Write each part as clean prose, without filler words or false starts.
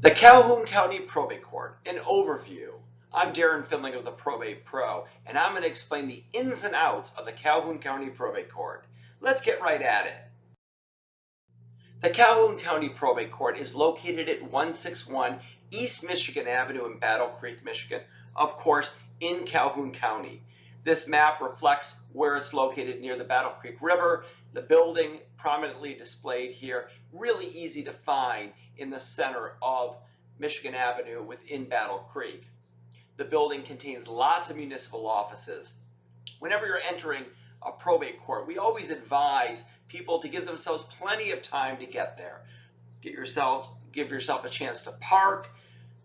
The Calhoun County Probate Court, an overview. I'm Darren Findling of the Probate Pro, and I'm going to explain the ins and outs of the Calhoun County Probate Court. Let's get right at it. The Calhoun County Probate Court is located at 161 East Michigan Avenue in Battle Creek, Michigan, of course, in Calhoun County. This map reflects where it's located near the Battle Creek River. The building prominently displayed here, really easy to find in the center of Michigan Avenue within Battle Creek. The building contains lots of municipal offices. Whenever you're entering a probate court, we always advise people to give themselves plenty of time to get there. Give yourself a chance to park,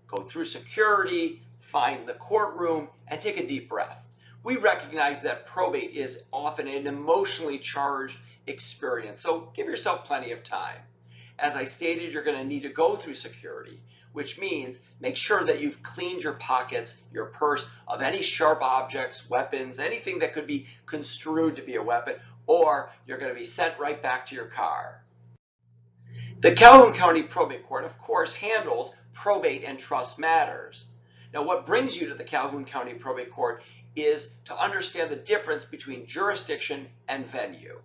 go through security, find the courtroom, and take a deep breath. We recognize that probate is often an emotionally charged experience, so give yourself plenty of time. As I stated, you're going to need to go through security, which means make sure that you've cleaned your pockets, your purse, of any sharp objects, weapons, anything that could be construed to be a weapon, or you're going to be sent right back to your car. The Calhoun County Probate Court, of course, handles probate and trust matters. Now, what brings you to the Calhoun County Probate Court is to understand the difference between jurisdiction and venue.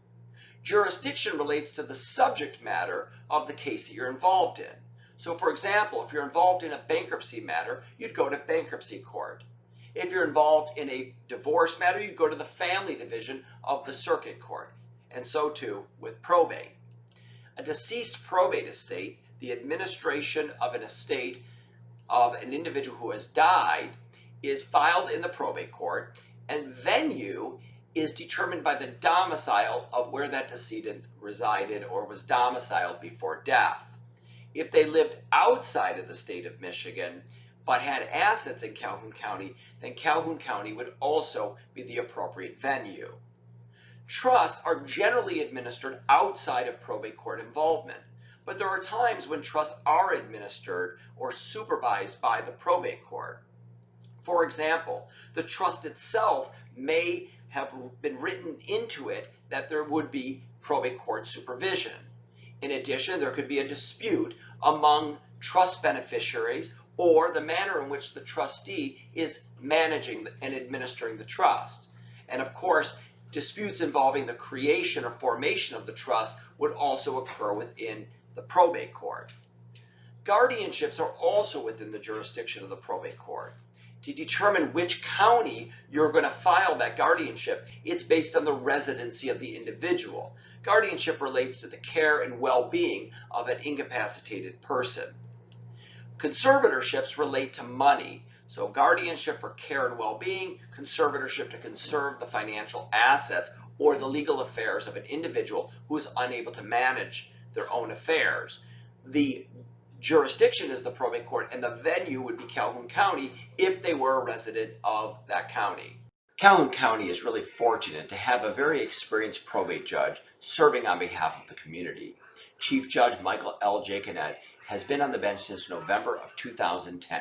Jurisdiction relates to the subject matter of the case that you're involved in. So, for example, if you're involved in a bankruptcy matter, you'd go to bankruptcy court. If you're involved in a divorce matter, you'd go to the family division of the circuit court, and so too with probate. A deceased probate estate, the administration of an estate of an individual who has died, is filed in the probate court, and venue is determined by the domicile of where that decedent resided or was domiciled before death. If they lived outside of the state of Michigan but had assets in Calhoun County, then Calhoun County would also be the appropriate venue. Trusts are generally administered outside of probate court involvement, but there are times when trusts are administered or supervised by the probate court. For example, the trust itself may have been written into it that there would be probate court supervision. In addition, there could be a dispute among trust beneficiaries or the manner in which the trustee is managing and administering the trust. And of course, disputes involving the creation or formation of the trust would also occur within the probate court. Guardianships are also within the jurisdiction of the probate court. To determine which county you're going to file that guardianship, it's based on the residency of the individual. Guardianship relates to the care and well-being of an incapacitated person. Conservatorships relate to money. So guardianship for care and well-being, conservatorship to conserve the financial assets or the legal affairs of an individual who is unable to manage their own affairs. The jurisdiction is the probate court, and the venue would be Calhoun County if they were a resident of that county. Calhoun County is really fortunate to have a very experienced probate judge serving on behalf of the community. Chief Judge Michael L. Jaconet has been on the bench since November of 2010.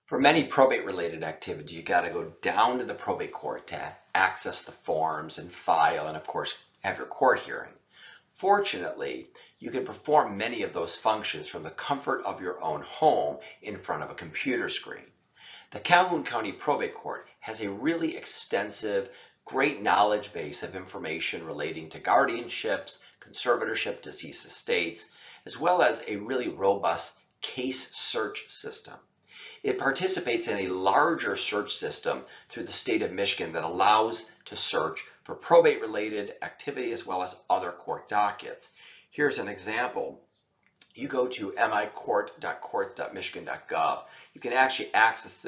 For many probate-related activities, you got to go down to the probate court to access the forms and file and, of course, have your court hearing. Fortunately, you can perform many of those functions from the comfort of your own home in front of a computer screen. The Calhoun County Probate Court has a really extensive, great knowledge base of information relating to guardianships, conservatorship, deceased estates, as well as a really robust case search system. It participates in a larger search system through the state of Michigan that allows to search for probate-related activity as well as other court dockets. Here's an example. You go to micourt.courts.michigan.gov. You can actually access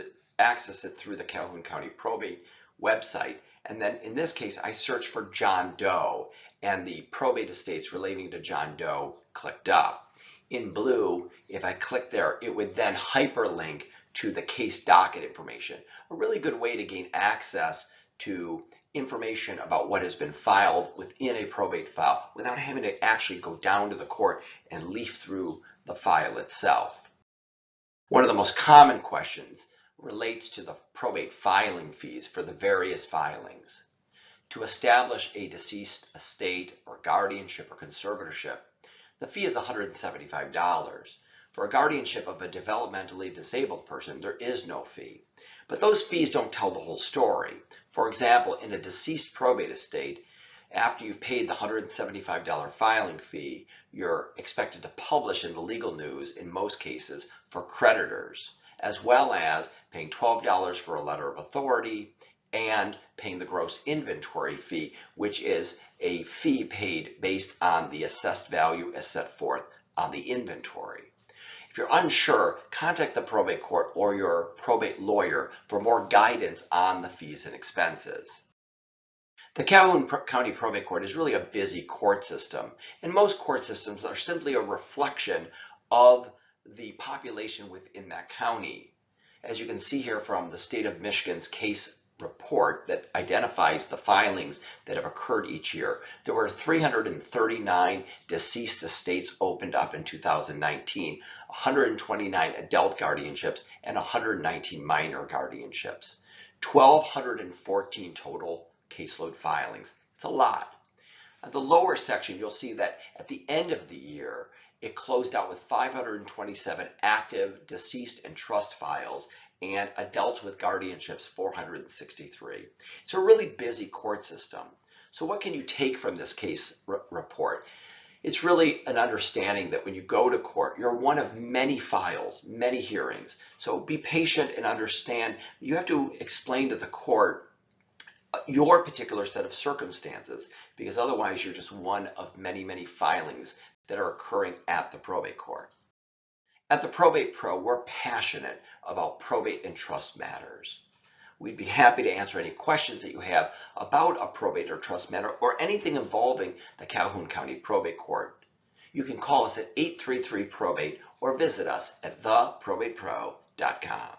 it through the Calhoun County Probate website. And then in this case, I searched for John Doe, and the probate estates relating to John Doe clicked up. In blue, if I click there, it would then hyperlink to the case docket information. A really good way to gain access to information about what has been filed within a probate file without having to actually go down to the court and leaf through the file itself. One of the most common questions relates to the probate filing fees for the various filings. To establish a deceased estate or guardianship or conservatorship, the fee is $175. For a guardianship of a developmentally disabled person, there is no fee. But those fees don't tell the whole story. For example, in a deceased probate estate, after you've paid the $175 filing fee, you're expected to publish in the legal news in most cases for creditors, as well as paying $12 for a letter of authority and paying the gross inventory fee, which is a fee paid based on the assessed value as set forth on the inventory. If you're unsure, contact the probate court or your probate lawyer for more guidance on the fees and expenses. The Calhoun County Probate Court is really a busy court system, and most court systems are simply a reflection of the population within that county. As you can see here from the state of Michigan's case report that identifies the filings that have occurred each year, there were 339 deceased estates opened up in 2019, 129 adult guardianships, and 119 minor guardianships. 1,214 total caseload filings. It's a lot. At the lower section, you'll see that at the end of the year, it closed out with 527 active deceased and trust files, and adults with guardianships 463. It's a really busy court system. So what can you take from this case report? It's really an understanding that when you go to court, you're one of many files, many hearings. So be patient and understand you have to explain to the court your particular set of circumstances, because otherwise you're just one of many, many filings that are occurring at the probate court. At the Probate Pro, we're passionate about probate and trust matters. We'd be happy to answer any questions that you have about a probate or trust matter or anything involving the Calhoun County Probate Court. You can call us at 833-PROBATE or visit us at theprobatepro.com.